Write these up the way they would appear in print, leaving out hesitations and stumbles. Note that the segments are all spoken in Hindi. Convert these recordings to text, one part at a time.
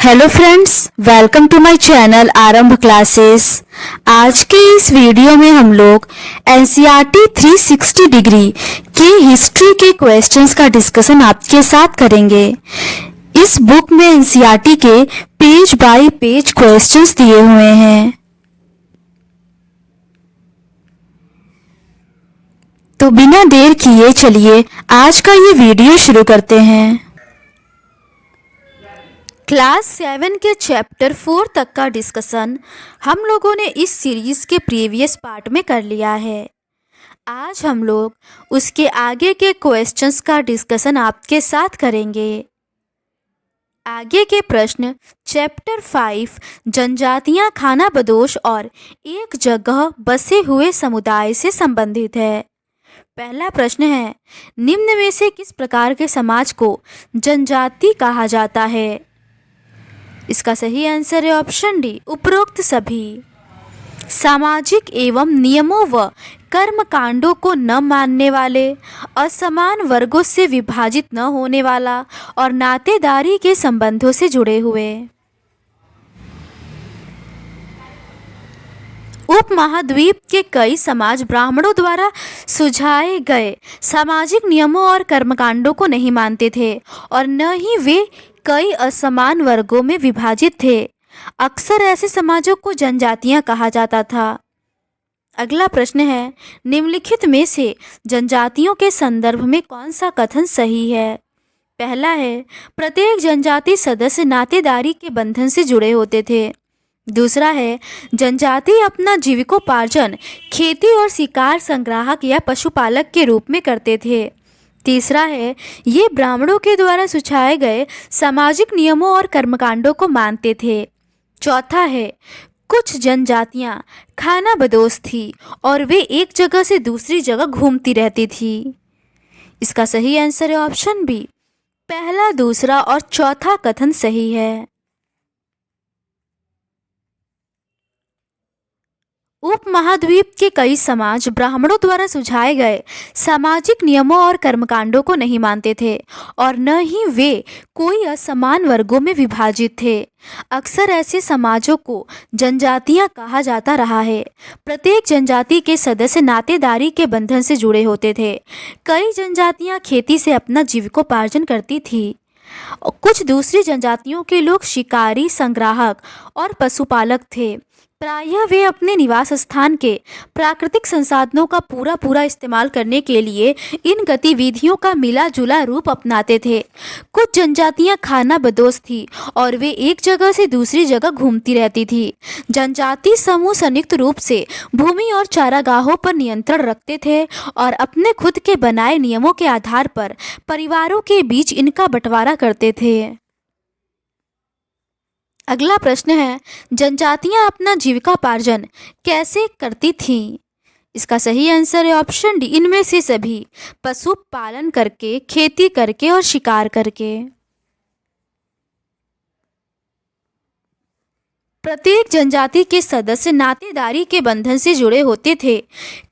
Hello friends, welcome to my channel Aarambh classes. आज के इस वीडियो में हम लोग एनसीईआरटी 360 डिग्री की हिस्ट्री के क्वेश्चंस का डिस्कशन आपके साथ करेंगे। इस बुक में एनसीईआरटी के पेज बाय पेज क्वेश्चंस दिए हुए हैं। तो बिना देर किए चलिए आज का ये वीडियो शुरू करते हैं। क्लास 7 के चैप्टर 4 तक का डिस्कशन हम लोगों ने इस सीरीज़ के प्रीवियस पार्ट में कर लिया है। आज हम लोग उसके आगे के क्वेश्चंस का डिस्कशन आपके साथ करेंगे। आगे के प्रश्न चैप्टर 5 जनजातियां खानाबदोश और एक जगह बसे हुए समुदाय से संबंधित है। पहला प्रश्न है, निम्न में से किस प्रकार के समाज को जनजाति कहा जाता है? इसका सही आंसर है ऑप्शन डी, उपरोक्त सभी। सामाजिक एवं नियमों व कर्मकांडों को न मानने वाले, असमान वर्गों से विभाजित न होने वाला और नातेदारी के संबंधों से जुड़े हुए। उपमहाद्वीप के कई समाज ब्राह्मणों द्वारा सुझाए गए सामाजिक नियमों और कर्मकांडों को नहीं मानते थे और न ही वे कई असमान वर्गों में विभाजित थे। अक्सर ऐसे समाजों को जनजातियां कहा जाता था। अगला प्रश्न है, निम्नलिखित में से जनजातियों के संदर्भ में कौन सा कथन सही है? पहला है, प्रत्येक जनजाति सदस्य नातेदारी के बंधन से जुड़े होते थे। दूसरा है, जनजाति अपना जीविकोपार्जन खेती और शिकार संग्राहक या पशुपालक के रूप में करते थे। तीसरा है, ये ब्राह्मणों के द्वारा सुझाए गए सामाजिक नियमों और कर्मकांडों को मानते थे। चौथा है, कुछ जनजातियां खानाबदोश थी और वे एक जगह से दूसरी जगह घूमती रहती थी। इसका सही आंसर है ऑप्शन बी, पहला, दूसरा और चौथा कथन सही है। उपमहाद्वीप के कई समाज ब्राह्मणों द्वारा सुझाए गए सामाजिक नियमों और कर्मकांडों को नहीं मानते थे और न ही वे कोई असमान वर्गों में विभाजित थे। अक्सर ऐसे समाजों को जनजातियां कहा जाता रहा है। प्रत्येक जनजाति के सदस्य नातेदारी के बंधन से जुड़े होते थे। कई जनजातियां खेती से अपना जीविकोपार्जन करती थी। कुछ दूसरी जनजातियों के लोग शिकारी, संग्राहक और पशुपालक थे। प्रायः वे अपने निवास स्थान के प्राकृतिक संसाधनों का पूरा इस्तेमाल करने के लिए इन गतिविधियों का मिला जुला रूप अपनाते थे। कुछ जनजातियां खानाबदोश थी और वे एक जगह से दूसरी जगह घूमती रहती थी। जनजाति समूह संयुक्त रूप से भूमि और चारागाहों पर नियंत्रण रखते थे और अपने खुद के बनाए नियमों के आधार पर परिवारों के बीच इनका बंटवारा करते थे। अगला प्रश्न है, जनजातियां अपना जीविकोपार्जन कैसे करती थीं? इसका सही आंसर है ऑप्शन डी, इनमें से सभी, पशु पालन करके, खेती करके और शिकार करके। प्रत्येक जनजाति के सदस्य नातेदारी के बंधन से जुड़े होते थे।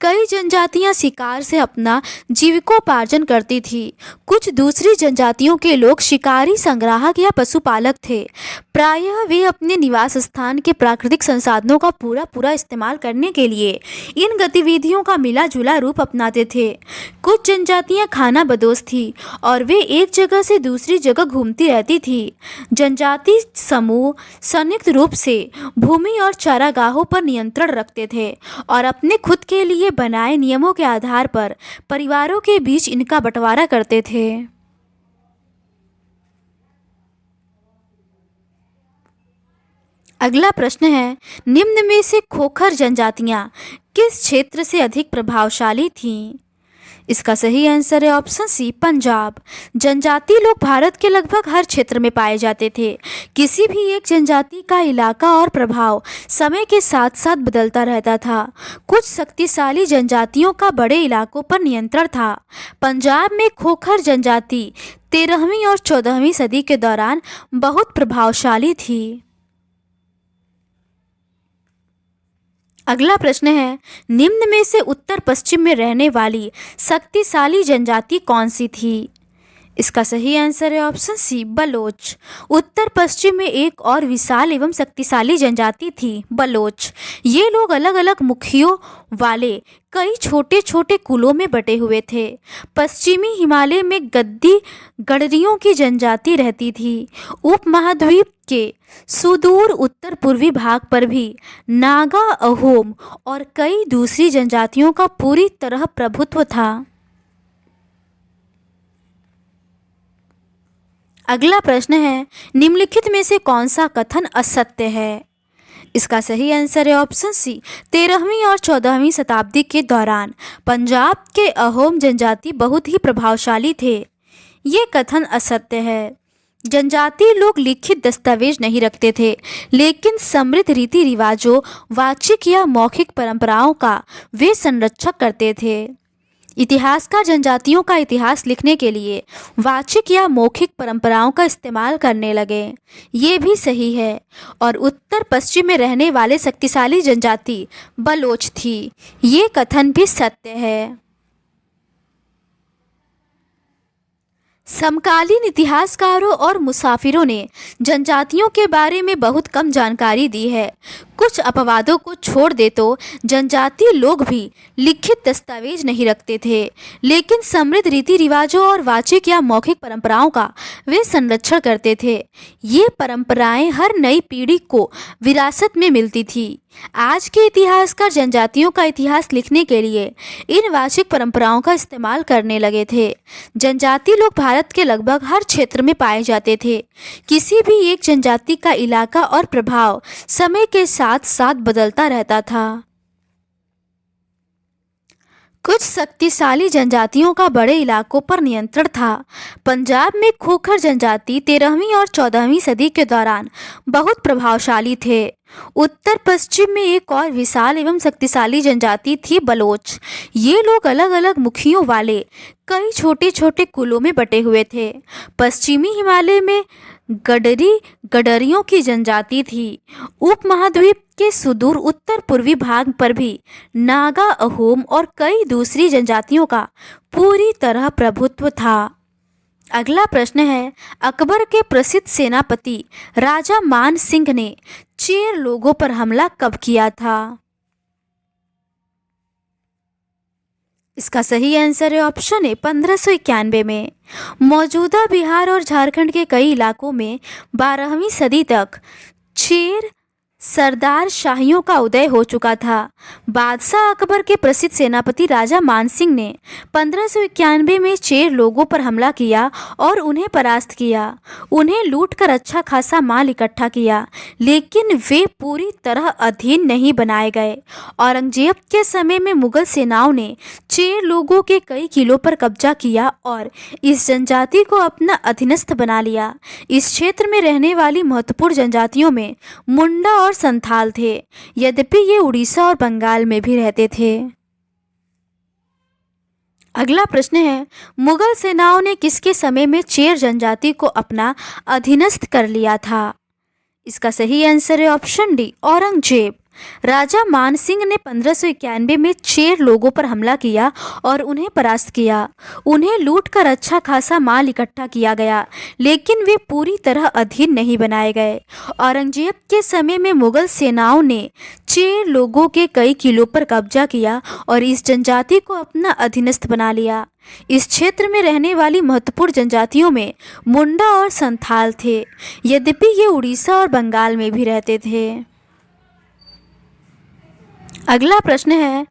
कई जनजातियां शिकार से अपना जीविकोपार्जन करती थी। कुछ दूसरी जनजातियों के लोग शिकारी, संग्राहक या पशुपालक थे। प्रायः वे अपने निवास स्थान के प्राकृतिक संसाधनों का पूरा इस्तेमाल करने के लिए इन गतिविधियों का मिला जुला रूप अपनाते थे। कुछ जनजातियां खानाबदोश थी और वे एक जगह से दूसरी जगह घूमती रहती थी। जनजाति समूह संयुक्त रूप से भूमि और चारागाहों पर नियंत्रण रखते थे और अपने खुद के लिए बनाए नियमों के आधार पर परिवारों के बीच इनका बंटवारा करते थे। अगला प्रश्न है, निम्न में से खोखर जनजातियां किस क्षेत्र से अधिक प्रभावशाली थीं? इसका सही आंसर है ऑप्शन सी, पंजाब। जनजाति लोग भारत के लगभग हर क्षेत्र में पाए जाते थे। किसी भी एक जनजाति का इलाका और प्रभाव समय के साथ साथ बदलता रहता था। कुछ शक्तिशाली जनजातियों का बड़े इलाकों पर नियंत्रण था। पंजाब में खोखर जनजाति 13वीं और 14वीं सदी के दौरान बहुत प्रभावशाली थी। अगला प्रश्न है, निम्न में से उत्तर पश्चिम में रहने वाली शक्तिशाली जनजाति कौन सी थी? इसका सही आंसर है ऑप्शन सी बलोच। उत्तर पश्चिम में एक और विशाल एवं शक्तिशाली जनजाति थी बलोच। ये लोग अलग अलग मुखियों वाले कई छोटे छोटे कुलों में बटे हुए थे। पश्चिमी हिमालय में गद्दी गडरियों की जनजाति रहती थी। उपमहाद्वीप के सुदूर उत्तर पूर्वी भाग पर भी नागा, अहोम और कई दूसरी जनजातियों का पूरी तरह प्रभुत्व था। अगला प्रश्न है, निम्नलिखित में से कौन सा कथन असत्य है? इसका सही आंसर है ऑप्शन सी 13वीं और 14वीं शताब्दी के दौरान पंजाब के अहोम जनजाति बहुत ही प्रभावशाली थे। ये कथन असत्य है। जनजातीय लोग लिखित दस्तावेज नहीं रखते थे, लेकिन समृद्ध रीति रिवाजों, वाचिक या मौखिक परंपराओं का वे संरक्षण करते थे। इतिहासकार जनजातियों का इतिहास लिखने के लिए वाचिक या मौखिक परंपराओं का इस्तेमाल करने लगे। ये भी सही है। और उत्तर पश्चिम में रहने वाले शक्तिशाली जनजाति बलोच थी। ये कथन भी सत्य है। समकालीन इतिहासकारों और मुसाफिरों ने जनजातियों के बारे में बहुत कम जानकारी दी है। कुछ अपवादों को छोड़ दे तो जनजातीय लोग भी लिखित दस्तावेज नहीं रखते थे, लेकिन समृद्ध रीति रिवाजों और वाचिक या मौखिक परंपराओं का वे संरक्षण करते थे। ये परंपराएं हर नई पीढ़ी को विरासत में मिलती थी। आज के इतिहासकार जनजातियों का इतिहास लिखने के लिए इन वाचिक परंपराओं का इस्तेमाल करने लगे थे। जनजातीय लोग भारत के लगभग हर क्षेत्र में पाए जाते थे। किसी भी एक जनजाति का इलाका और प्रभाव समय के साथ साथ बदलता रहता था। कुछ शक्तिशाली जनजातियों का बड़े इलाकों पर नियंत्रण था। पंजाब में खोखर जनजाति 13वीं और 14वीं सदी के दौरान बहुत प्रभावशाली थे। उत्तर पश्चिम में एक और विशाल एवं शक्तिशाली जनजाति थी बलोच। ये लोग अलग अलग मुखियों वाले कई छोटे छोटे कुलों में बटे हुए थे। पश्चिमी हिमालय में गडरियों की जनजाति थी। उपमहाद्वीप के सुदूर उत्तर पूर्वी भाग पर भी नागा, अहोम और कई दूसरी जनजातियों का पूरी तरह प्रभुत्व था। अगला प्रश्न है, अकबर के प्रसिद्ध सेनापति राजा मान सिंह ने चेर लोगों पर हमला कब किया था? इसका सही आंसर है ऑप्शन ए 1591 में। मौजूदा बिहार और झारखंड के कई इलाकों में 12वीं सदी तक चेर सरदार शाहियों का उदय हो चुका था। बादशाह अकबर के प्रसिद्ध सेनापति राजा मानसिंह ने 1591 में चेर लोगों पर हमला किया और उन्हें परास्त किया। उन्हें लूटकर अच्छा खासा माल इकट्ठा किया, लेकिन वे पूरी तरह अधीन नहीं बनाए गए। औरंगजेब के समय में मुगल सेनाओं ने चेर लोगों के कई किलों पर कब्जा किया और इस जनजाति को अपना अधीनस्थ बना लिया। इस क्षेत्र में रहने वाली महत्वपूर्ण जनजातियों में मुंडा और संथाल थे, यद्यपि ये उड़ीसा और बंगाल में भी रहते थे। अगला प्रश्न है, मुगल सेनाओं ने किसके समय में चेर जनजाति को अपना अधीनस्थ कर लिया था? इसका सही आंसर है ऑप्शन डी औरंगजेब। राजा मानसिंह ने 1591 में चेर लोगों पर हमला किया और उन्हें परास्त किया। उन्हें लूटकर अच्छा खासा माल इकट्ठा किया गया, लेकिन वे पूरी तरह अधीन नहीं बनाए गए। औरंगजेब के समय में मुगल सेनाओं ने चेर लोगों के कई किलों पर कब्जा किया और इस जनजाति को अपना अधीनस्थ बना लिया। इस क्षेत्र में रहने वाली महत्वपूर्ण जनजातियों में मुंडा और संथाल थे, यद्यपि ये उड़ीसा और बंगाल में भी रहते थे। अगला प्रश्न है,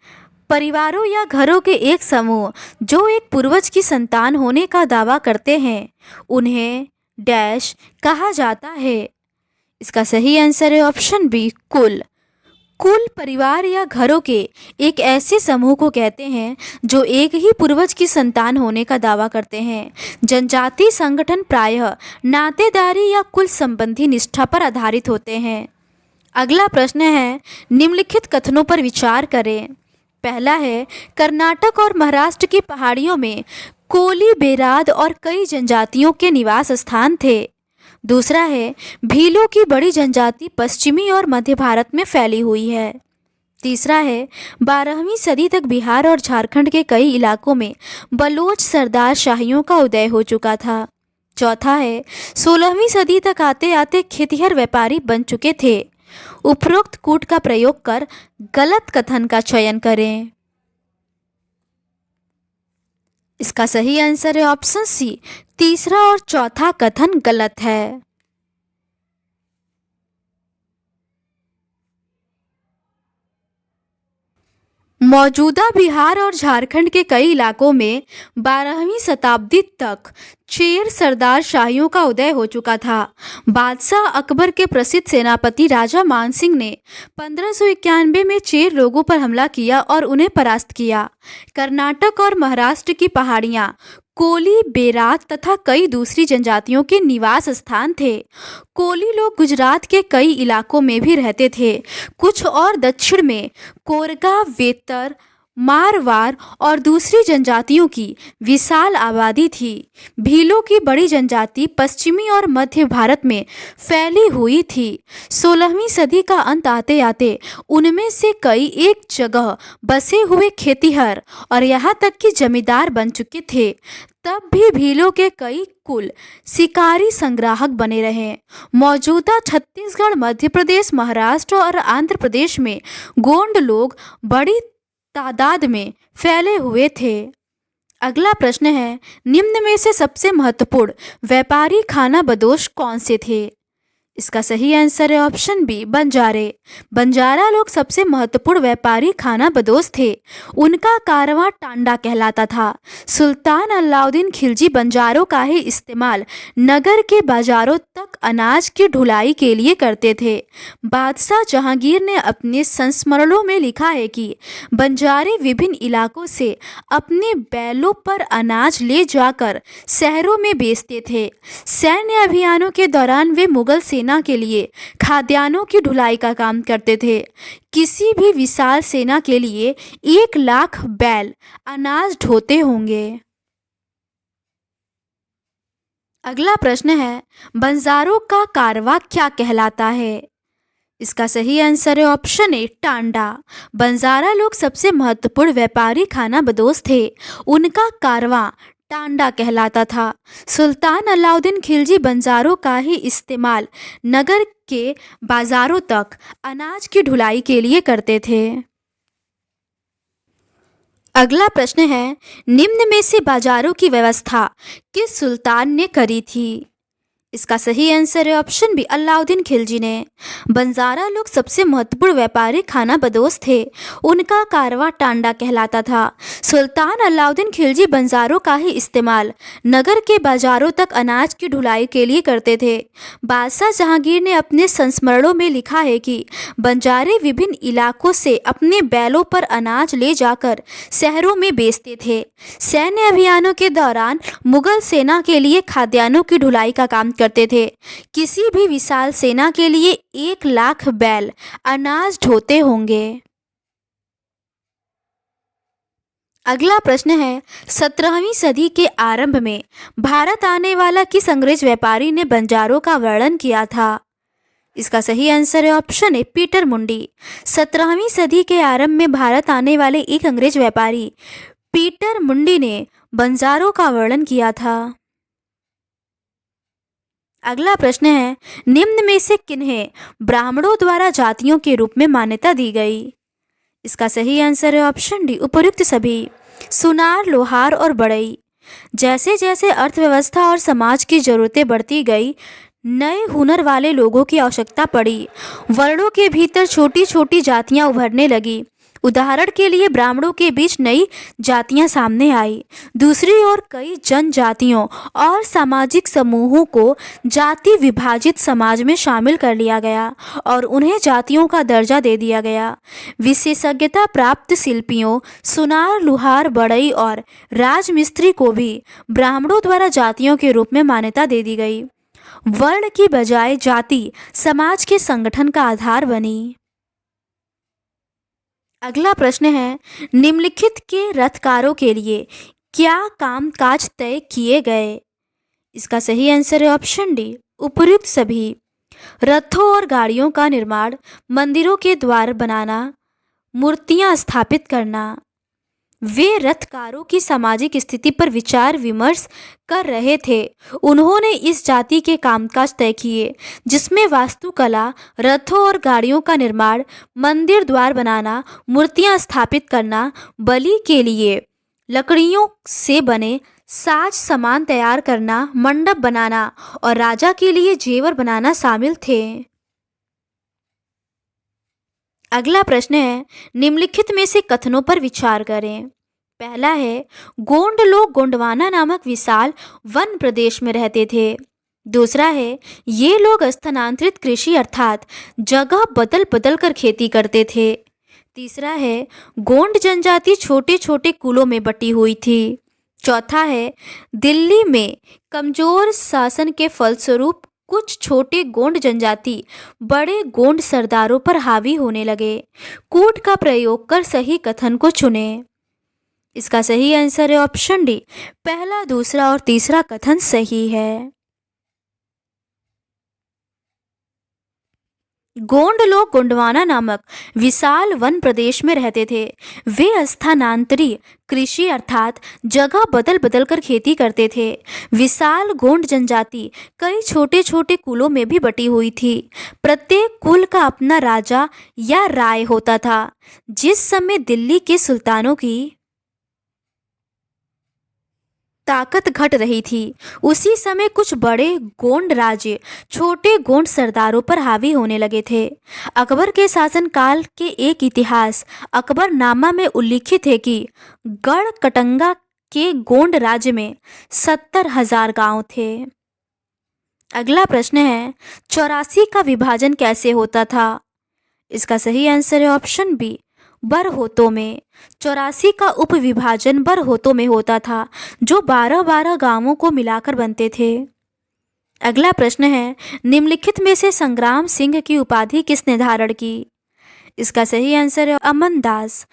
परिवारों या घरों के एक समूह जो एक पूर्वज की संतान होने का दावा करते हैं, उन्हें डैश कहा जाता है? इसका सही आंसर है ऑप्शन बी कुल। कुल परिवार या घरों के एक ऐसे समूह को कहते हैं जो एक ही पूर्वज की संतान होने का दावा करते हैं। जनजातीय संगठन प्रायः नातेदारी या कुल संबंधी निष्ठा पर आधारित होते हैं। अगला प्रश्न है, निम्नलिखित कथनों पर विचार करें। पहला है, कर्नाटक और महाराष्ट्र की पहाड़ियों में कोली, बेराद और कई जनजातियों के निवास स्थान थे। दूसरा है, भीलों की बड़ी जनजाति पश्चिमी और मध्य भारत में फैली हुई है। तीसरा है 12वीं सदी तक बिहार और झारखंड के कई इलाकों में बलोच सरदार शाहियों का उदय हो चुका था। चौथा है 16वीं सदी तक आते आते खेतिहर व्यापारी बन चुके थे। उपरोक्त कूट का प्रयोग कर गलत कथन का चयन करें। इसका सही आंसर है ऑप्शन सी, तीसरा और चौथा कथन गलत है। मौजूदा बिहार और झारखंड के कई इलाकों में 12वीं शताब्दी तक चेर सरदार शाहियों का उदय हो चुका था। बादशाह अकबर के प्रसिद्ध सेनापति राजा मानसिंह ने 1591 में चेर लोगों पर हमला किया और उन्हें परास्त किया। कर्नाटक और महाराष्ट्र की पहाड़ियाँ कोली, बेरात तथा कई दूसरी जनजातियों के निवास स्थान थे। कोली लोग गुजरात के कई इलाकों में भी रहते थे। कुछ और दक्षिण में कोरगा, वेतर, मारवाड़ और दूसरी जनजातियों की विशाल आबादी थी। भीलों की बड़ी जनजाति पश्चिमी और मध्य भारत में फैली हुई थी। 16वीं सदी का अंत आते आते उनमें से कई एक जगह बसे हुए खेतिहर और यहाँ तक कि जमींदार बन चुके थे। तब भी भीलों के कई कुल शिकारी संग्राहक बने रहे। मौजूदा छत्तीसगढ़, मध्य प्रदेश, महाराष्ट्र और आंध्र प्रदेश में गोंड लोग बड़ी तादाद में फैले हुए थे। अगला प्रश्न है, निम्न में से सबसे महत्वपूर्ण व्यापारी खाना बदोश कौन से थे? इसका सही आंसर है ऑप्शन बी, बंजारे। बंजारा लोग सबसे महत्वपूर्ण व्यापारी खाना बदोश थे। उनका कारवां टांडा कहलाता था। सुल्तान अलाउद्दीन खिलजी बंजारों का ही इस्तेमाल नगर के बाजारों तक अनाज की ढुलाई के लिए करते थे। बादशाह जहांगीर ने अपने संस्मरणों में लिखा है कि बंजारे विभिन्न इलाकों से अपने बैलों पर अनाज ले जाकर शहरों में बेचते थे। सैन्य अभियानों के दौरान वे मुगल सेना के लिए खाद्यान्नों की ढुलाई का काम करते थे। किसी भी विशाल सेना के लिए 1 लाख बैल अनाज ढोते होंगे। अगला प्रश्न है, बंजारों का कारवां क्या कहलाता है? इसका सही आंसर है ऑप्शन ए, टांडा। बंजारा लोग सबसे महत्वपूर्ण व्यापारी खाना बदोश थे। उनका कारवां टांडा कहलाता था। सुल्तान अलाउद्दीन खिलजी बंजारों का ही इस्तेमाल नगर के बाजारों तक अनाज की ढुलाई के लिए करते थे। अगला प्रश्न है, निम्न में से बाजारों की व्यवस्था किस सुल्तान ने करी थी? इसका सही आंसर है ऑप्शन बी, अलाउद्दीन खिलजी ने। बंजारा लोग सबसे महत्वपूर्ण व्यापारी खाना बदोश थे। उनका कारवां टांडा कहलाता था। सुल्तान अलाउद्दीन खिलजी बंजारों का ही इस्तेमाल नगर के बाजारों तक अनाज की ढुलाई के लिए करते थे। बादशाह जहांगीर ने अपने संस्मरणों में लिखा है कि बंजारे विभिन्न इलाकों से अपने बैलों पर अनाज ले जाकर शहरों में बेचते थे। सैन्य अभियानों के दौरान मुगल सेना के लिए खाद्यान्नों की ढुलाई का काम करते थे। किसी भी विशाल सेना के लिए 1 लाख बैल अनाज ढोते होंगे। अगला प्रश्न है, 17वीं सदी के आरंभ में भारत आने वाला किस अंग्रेज व्यापारी ने बंजारों का वर्णन किया था? इसका सही आंसर है ऑप्शन ए, पीटर मुंडी। 17वीं सदी के आरंभ में भारत आने वाले एक अंग्रेज व्यापारी पीटर मुंडी ने बंजारों का वर्णन किया था। अगला प्रश्न है, निम्न में से किन्हें ब्राह्मणों द्वारा जातियों के रूप में मान्यता दी गई? इसका सही आंसर है ऑप्शन डी, उपर्युक्त सभी। सुनार, लोहार और बढ़ई। जैसे जैसे अर्थव्यवस्था और समाज की जरूरतें बढ़ती गई, नए हुनर वाले लोगों की आवश्यकता पड़ी। वर्णों के भीतर छोटी छोटी जातियां उभरने लगी। उदाहरण के लिए ब्राह्मणों के बीच नई जातियां सामने आई। दूसरी ओर कई जनजातियों और सामाजिक समूहों को जाति विभाजित समाज में शामिल कर लिया गया और उन्हें जातियों का दर्जा दे दिया गया। विशेषज्ञता प्राप्त शिल्पियों, सुनार, लुहार, बढ़ई और राजमिस्त्री को भी ब्राह्मणों द्वारा जातियों के रूप में मान्यता दे दी गई। वर्ण की बजाय जाति समाज के संगठन का आधार बनी। अगला प्रश्न है, निम्नलिखित के रथकारों के लिए क्या कामकाज तय किए गए? इसका सही आंसर है ऑप्शन डी, उपर्युक्त सभी। रथों और गाड़ियों का निर्माण, मंदिरों के द्वार बनाना, मूर्तियां स्थापित करना। वे रथकारों की सामाजिक स्थिति पर विचार विमर्श कर रहे थे। उन्होंने इस जाति के कामकाज तय किए जिसमें वास्तुकला, रथों और गाड़ियों का निर्माण, मंदिर द्वार बनाना, मूर्तियां स्थापित करना, बलि के लिए लकड़ियों से बने साज सामान तैयार करना, मंडप बनाना और राजा के लिए जेवर बनाना शामिल थे। अगला प्रश्न है, निम्नलिखित में से कथनों पर विचार करें। पहला है, गोंड लोग गोंडवाना नामक विशाल वन प्रदेश में रहते थे। दूसरा है, ये लोग स्थानांतरित कृषि अर्थात जगह बदल बदल कर खेती करते थे। तीसरा है, गोंड जनजाति छोटे छोटे कुलों में बटी हुई थी। चौथा है, दिल्ली में कमजोर शासन के फलस्वरूप कुछ छोटे गोंड जनजाति बड़े गोंड सरदारों पर हावी होने लगे। कूट का प्रयोग कर सही कथन को चुने। इसका सही आंसर है ऑप्शन डी, पहला, दूसरा और तीसरा कथन सही है। गोंड लोग गोंडवाना नामक विशाल वन प्रदेश में रहते थे। वे स्थानांतरी कृषि अर्थात जगह बदल बदल कर खेती करते थे। विशाल गोंड जनजाति कई छोटे छोटे कुलों में भी बटी हुई थी। प्रत्येक कुल का अपना राजा या राय होता था। जिस समय दिल्ली के सुल्तानों की ताकत घट रही थी, उसी समय कुछ बड़े गोंड राज्य छोटे गोंड सरदारों पर हावी होने लगे थे। अकबर के शासनकाल के एक इतिहास अकबरनामा में उल्लिखित है कि गढ़ कटंगा के गोंड राज्य में 70,000 गांव थे। अगला प्रश्न है, 84 का विभाजन कैसे होता था? इसका सही आंसर है ऑप्शन बी, बरहोतों में। 84 का उपविभाजन बरहोतों में होता था, जो 12-12 गांवों को मिलाकर बनते थे। अगला प्रश्न है, निम्नलिखित में से संग्राम सिंह की उपाधि किसने धारण की? इसका सही आंसर है अमन दास।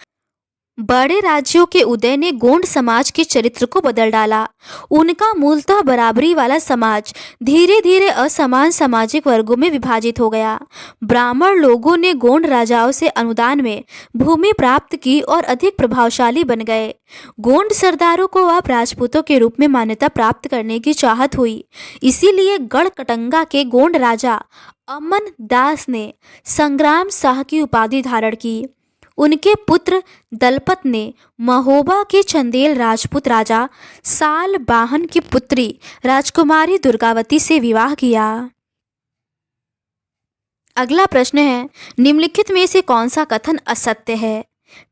बड़े राज्यों के उदय ने गोंड समाज के चरित्र को बदल डाला। उनका मूलतः बराबरी वाला समाज धीरे धीरे असमान सामाजिक वर्गों में विभाजित हो गया। ब्राह्मण लोगों ने गोंड राजाओं से अनुदान में भूमि प्राप्त की और अधिक प्रभावशाली बन गए। गोंड सरदारों को अब राजपूतों के रूप में मान्यता प्राप्त करने की चाहत हुई। इसीलिए गढ़ कटंगा के गोंड राजा अमन दास ने संग्राम शाह की उपाधि धारण की। उनके पुत्र दलपत ने महोबा के चंदेल राजपूत राजा साल बाहन की पुत्री राजकुमारी दुर्गावती से विवाह किया। अगला प्रश्न है, निम्नलिखित में से कौन सा कथन असत्य है?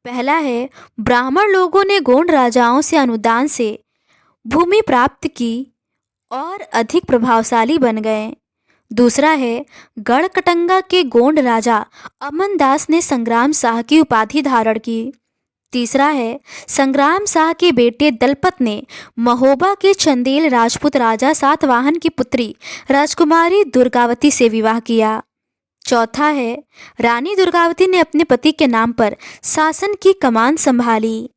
पहला है, ब्राह्मण लोगों ने गोंड राजाओं से अनुदान से भूमि प्राप्त की और अधिक प्रभावशाली बन गए। दूसरा है, गढ़ कटंगा के गोंड राजा अमन दास ने संग्राम शाह की उपाधि धारण की। तीसरा है, संग्राम शाह के बेटे दलपत ने महोबा के चंदेल राजपूत राजा सातवाहन की पुत्री राजकुमारी दुर्गावती से विवाह किया। चौथा है, रानी दुर्गावती ने अपने पति के नाम पर शासन की कमान संभाली।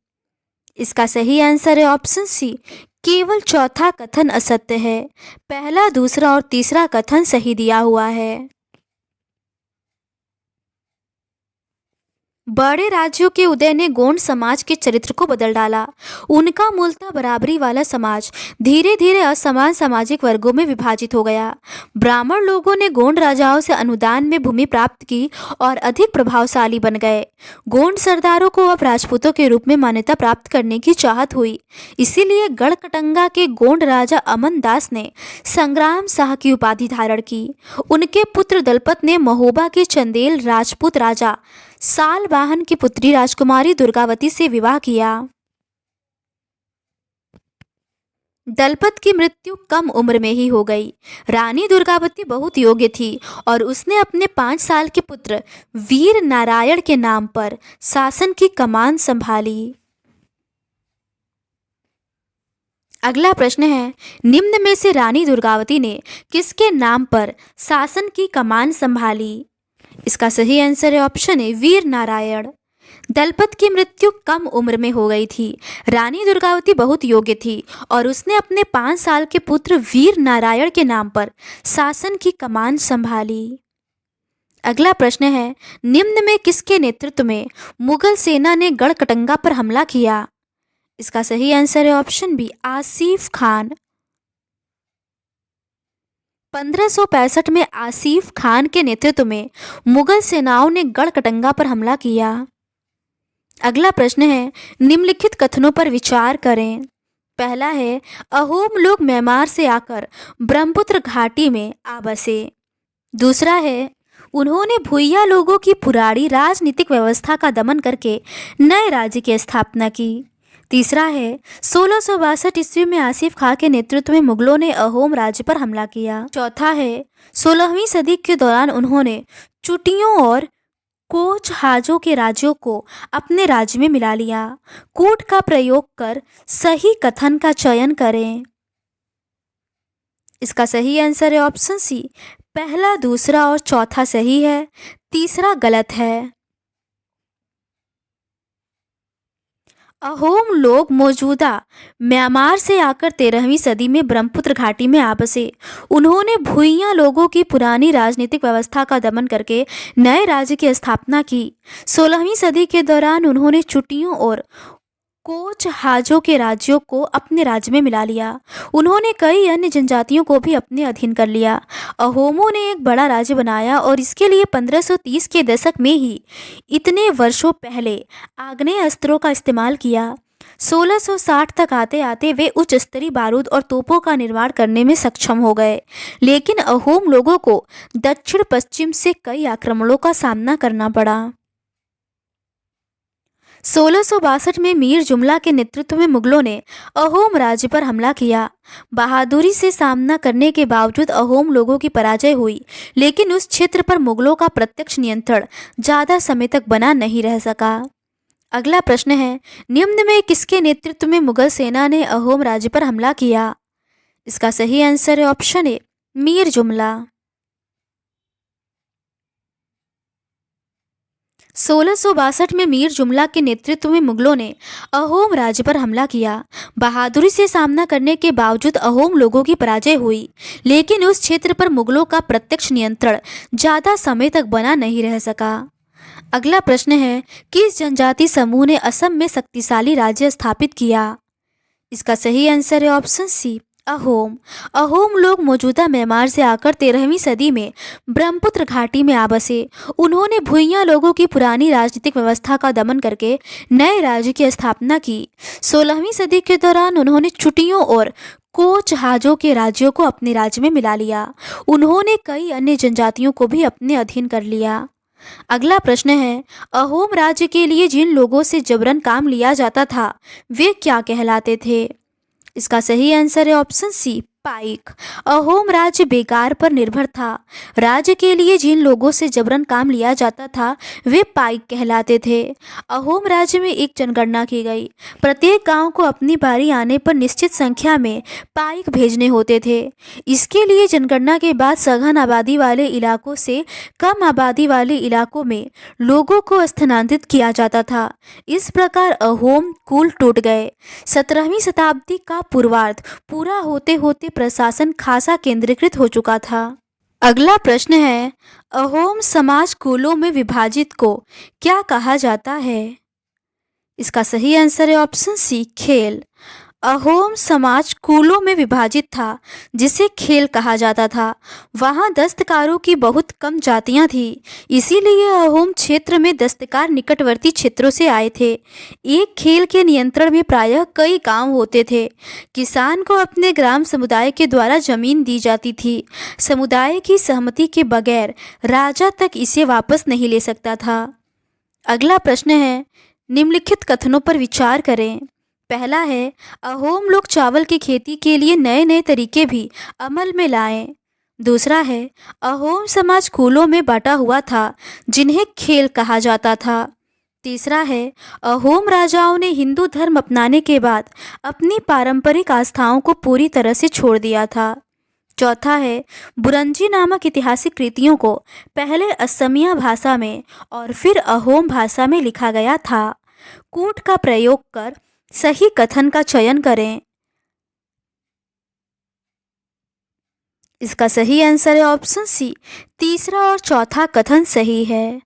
इसका सही आंसर है ऑप्शन सी, केवल चौथा कथन असत्य है। पहला, दूसरा और तीसरा कथन सही दिया हुआ है। बड़े राज्यों के उदय ने गोंड समाज के चरित्र को बदल डाला। उनका मूलतः बराबरी वाला समाज धीरे धीरे असमान सामाजिक वर्गों में विभाजित हो गया। ब्राह्मण लोगों ने गोंड राजाओं से अनुदान में भूमि प्राप्त की और अधिक प्रभावशाली बन गए। गोंड सरदारों को अब राजपूतों के रूप में मान्यता प्राप्त करने की चाहत हुई। इसीलिए गढ़ कटंगा के गोंड राजा अमन दास ने संग्राम शाह की उपाधि धारण की। उनके पुत्र दलपत ने महोबा के चंदेल राजपूत राजा साल बाहन की पुत्री राजकुमारी दुर्गावती से विवाह किया। दलपत की मृत्यु कम उम्र में ही हो गई। रानी दुर्गावती बहुत योग्य थी और उसने अपने 5 साल के पुत्र वीर नारायण के नाम पर शासन की कमान संभाली। अगला प्रश्न है, निम्न में से रानी दुर्गावती ने किसके नाम पर शासन की कमान संभाली? इसका सही आंसर है ऑप्शन ए, वीर नारायण। दलपत की मृत्यु कम उम्र में हो गई थी। रानी दुर्गावती बहुत योग्य थी और उसने अपने 5 साल के पुत्र वीर नारायण के नाम पर शासन की कमान संभाली। अगला प्रश्न है, निम्न में किसके नेतृत्व में मुगल सेना ने गढ़कटंगा पर हमला किया? इसका सही आंसर है ऑप्शन बी, आसिफ खान। 1565 में आसिफ खान के नेतृत्व में मुगल सेनाओं ने गढ़कटंगा पर हमला किया। अगला प्रश्न है, निम्नलिखित कथनों पर विचार करें। पहला है, अहोम लोग म्यांमार से आकर ब्रह्मपुत्र घाटी में आ बसे। दूसरा है, उन्होंने भूइया लोगों की पुरानी राजनीतिक व्यवस्था का दमन करके नए राज्य की स्थापना की। तीसरा है, 1662 ईस्वी में आसिफ खां के नेतृत्व में मुगलों ने अहोम राज्य पर हमला किया। चौथा है, 16वीं सदी के दौरान उन्होंने चुटियों और कोचहाजों के राज्यों को अपने राज्य में मिला लिया। कूट का प्रयोग कर सही कथन का चयन करें। इसका सही आंसर है ऑप्शन सी, पहला, दूसरा और चौथा सही है, तीसरा गलत है। अहोम लोग मौजूदा म्यांमार से आकर 13वीं सदी में ब्रह्मपुत्र घाटी में आ बसे। उन्होंने भूइयां लोगों की पुरानी राजनीतिक व्यवस्था का दमन करके नए राज्य की स्थापना की। 16वीं सदी के दौरान उन्होंने चुटियों और कोचहाजों के राज्यों को अपने राज्य में मिला लिया। उन्होंने कई अन्य जनजातियों को भी अपने अधीन कर लिया। अहोमों ने एक बड़ा राज्य बनाया और इसके लिए 1530 के दशक में ही इतने वर्षों पहले आग्नेय अस्त्रों का इस्तेमाल किया। 1660 तक आते आते वे उच्च स्तरीय बारूद और तोपों का निर्माण करने में सक्षम हो गए, लेकिन अहोम लोगों को दक्षिण पश्चिम से कई आक्रमणों का सामना करना पड़ा। 1662 में मीर जुमला के नेतृत्व में मुगलों ने अहोम राज्य पर हमला किया। बहादुरी से सामना करने के बावजूद अहोम लोगों की पराजय हुई, लेकिन उस क्षेत्र पर मुगलों का प्रत्यक्ष नियंत्रण ज़्यादा समय तक बना नहीं रह सका। अगला प्रश्न है, निम्न में किसके नेतृत्व में मुगल सेना ने अहोम राज्य पर हमला किया? इसका सही आंसर है ऑप्शन ए, मीर जुमला। 1662 में मीर जुमला के नेतृत्व में मुगलों ने अहोम राज्य पर हमला किया। बहादुरी से सामना करने के बावजूद अहोम लोगों की पराजय हुई, लेकिन उस क्षेत्र पर मुगलों का प्रत्यक्ष नियंत्रण ज़्यादा समय तक बना नहीं रह सका। अगला प्रश्न है, किस जनजाति समूह ने असम में शक्तिशाली राज्य स्थापित किया? इसका सही आंसर है ऑप्शन सी, अहोम। अहोम लोग मौजूदा म्यांमार से आकर 13वीं सदी में ब्रह्मपुत्र घाटी में आ बसे। उन्होंने भूइयां लोगों की पुरानी राजनीतिक व्यवस्था का दमन करके नए राज्य की स्थापना की। 16वीं सदी के दौरान उन्होंने चुटियों और कोचहाजों के राज्यों को अपने राज्य में मिला लिया। उन्होंने कई अन्य जनजातियों को भी अपने अधीन कर लिया। अगला प्रश्न है, अहोम राज्य के लिए जिन लोगों से जबरन काम लिया जाता था वे क्या कहलाते थे? इसका सही आंसर है ऑप्शन सी, पाइक। अहोम राज्य बेगार पर निर्भर था। राज्य के लिए जिन लोगों से जबरन काम लिया जाता था वे पाइक कहलाते थे। अहोम राज्य में एक जनगणना की गई। प्रत्येक गांव को अपनी बारी आने पर निश्चित संख्या में पाइक भेजने होते थे। इसके लिए जनगणना के बाद सघन आबादी वाले इलाकों से कम आबादी वाले इलाकों में लोगों को स्थानांतरित किया जाता था। इस प्रकार अहोम कुल टूट गए। 17वीं शताब्दी का पूर्वार्ध पूरा होते होते प्रशासन खासा केंद्रीकृत हो चुका था। अगला प्रश्न है, अहोम समाज कुलों में विभाजित को क्या कहा जाता है? इसका सही आंसर है ऑप्शन सी, खेल। अहोम समाज कुलों में विभाजित था, जिसे खेल कहा जाता था। वहाँ दस्तकारों की बहुत कम जातियाँ थीं, इसीलिए अहोम क्षेत्र में दस्तकार निकटवर्ती क्षेत्रों से आए थे। एक खेल के नियंत्रण में प्रायः कई गांव होते थे। किसान को अपने ग्राम समुदाय के द्वारा जमीन दी जाती थी। समुदाय की सहमति के बगैर राजा तक इसे वापस नहीं ले सकता था। अगला प्रश्न है, निम्नलिखित कथनों पर विचार करें। पहला है, अहोम लोग चावल की खेती के लिए नए नए तरीके भी अमल में लाए। दूसरा है, अहोम समाज कुलों में बटा हुआ था, जिन्हें खेल कहा जाता था। तीसरा है, अहोम राजाओं ने हिंदू धर्म अपनाने के बाद अपनी पारंपरिक आस्थाओं को पूरी तरह से छोड़ दिया था। चौथा है, बुरंजी नामक ऐतिहासिक कृतियों को पहले असमिया भाषा में और फिर अहोम भाषा में लिखा गया था। कूट का प्रयोग कर सही कथन का चयन करें। इसका सही आंसर है ऑप्शन सी, तीसरा और चौथा कथन सही है।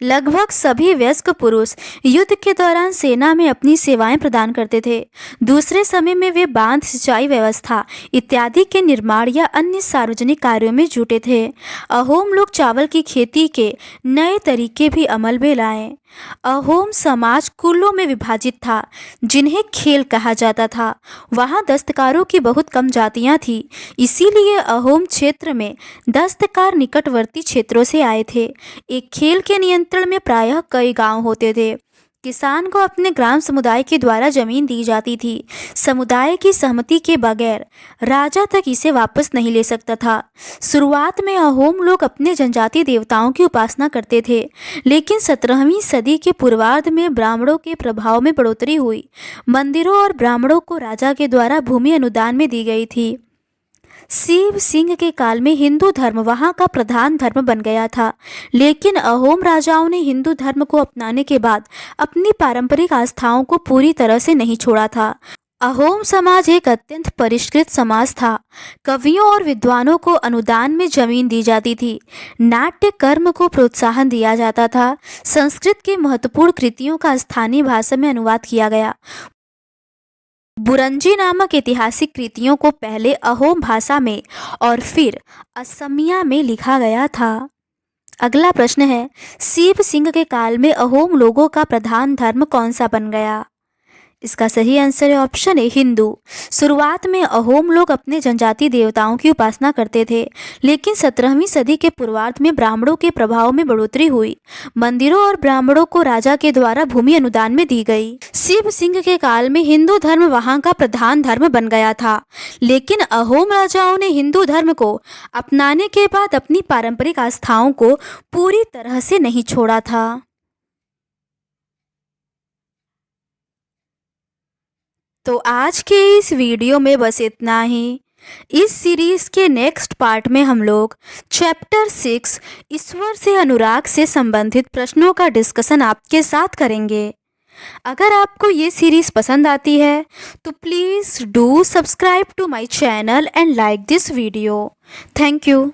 लगभग सभी वयस्क पुरुष युद्ध के दौरान सेना में अपनी सेवाएं प्रदान करते थे। दूसरे समय में वे बांध, सिंचाई व्यवस्था इत्यादि के निर्माण या अन्य सार्वजनिक कार्यों में जुटे थे। अहोम लोग चावल की खेती के नए तरीके भी अमल में लाए। अहोम समाज कुलों में विभाजित था, जिन्हें खेल कहा जाता था। वहाँ दस्तकारों की बहुत कम जातियाँ थीं, इसीलिए अहोम क्षेत्र में दस्तकार निकटवर्ती क्षेत्रों से आए थे। एक खेल के नियंत्रण में प्रायः कई गांव होते थे। किसान को अपने ग्राम समुदाय के द्वारा जमीन दी जाती थी। समुदाय की सहमति के बगैर राजा तक इसे वापस नहीं ले सकता था। शुरुआत में अहोम लोग अपने जनजातीय देवताओं की उपासना करते थे, लेकिन 17वीं सदी के पूर्वार्ध में ब्राह्मणों के प्रभाव में बढ़ोतरी हुई। मंदिरों और ब्राह्मणों को राजा के द्वारा भूमि अनुदान में दी गई थी। शिव सिंह के काल में हिंदू धर्म वहाँ का प्रधान धर्म बन गया था, लेकिन अहोम राजाओं ने हिंदू धर्म को अपनाने के बाद अपनी पारंपरिक आस्थाओं को पूरी तरह से नहीं छोड़ा था। अहोम समाज एक अत्यंत परिष्कृत समाज था। कवियों और विद्वानों को अनुदान में जमीन दी जाती थी। नाट्य कर्म को प्रोत्साहन दिया जाता था। संस्कृत की महत्वपूर्ण कृतियों का स्थानीय भाषा में अनुवाद किया गया। बुरंजी नामक ऐतिहासिक कृतियों को पहले अहोम भाषा में और फिर असमिया में लिखा गया था। अगला प्रश्न है, शिव सिंह के काल में अहोम लोगों का प्रधान धर्म कौन सा बन गया? इसका सही आंसर है ऑप्शन ए, हिंदू। शुरुआत में अहोम लोग अपने जनजातीय देवताओं की उपासना करते थे, लेकिन 17वीं सदी के पूर्वार्ध में ब्राह्मणों के प्रभाव में बढ़ोतरी हुई। मंदिरों और ब्राह्मणों को राजा के द्वारा भूमि अनुदान में दी गई। शिव सिंह के काल में हिंदू धर्म वहां का प्रधान धर्म बन गया था, लेकिन अहोम राजाओं ने हिंदू धर्म को अपनाने के बाद अपनी पारंपरिक आस्थाओं को पूरी तरह से नहीं छोड़ा था। तो आज के इस वीडियो में बस इतना ही। इस सीरीज के नेक्स्ट पार्ट में हम लोग चैप्टर 6 ईश्वर से अनुराग से संबंधित प्रश्नों का डिस्कशन आपके साथ करेंगे। अगर आपको ये सीरीज पसंद आती है तो please do subscribe to my channel and like this video. Thank you.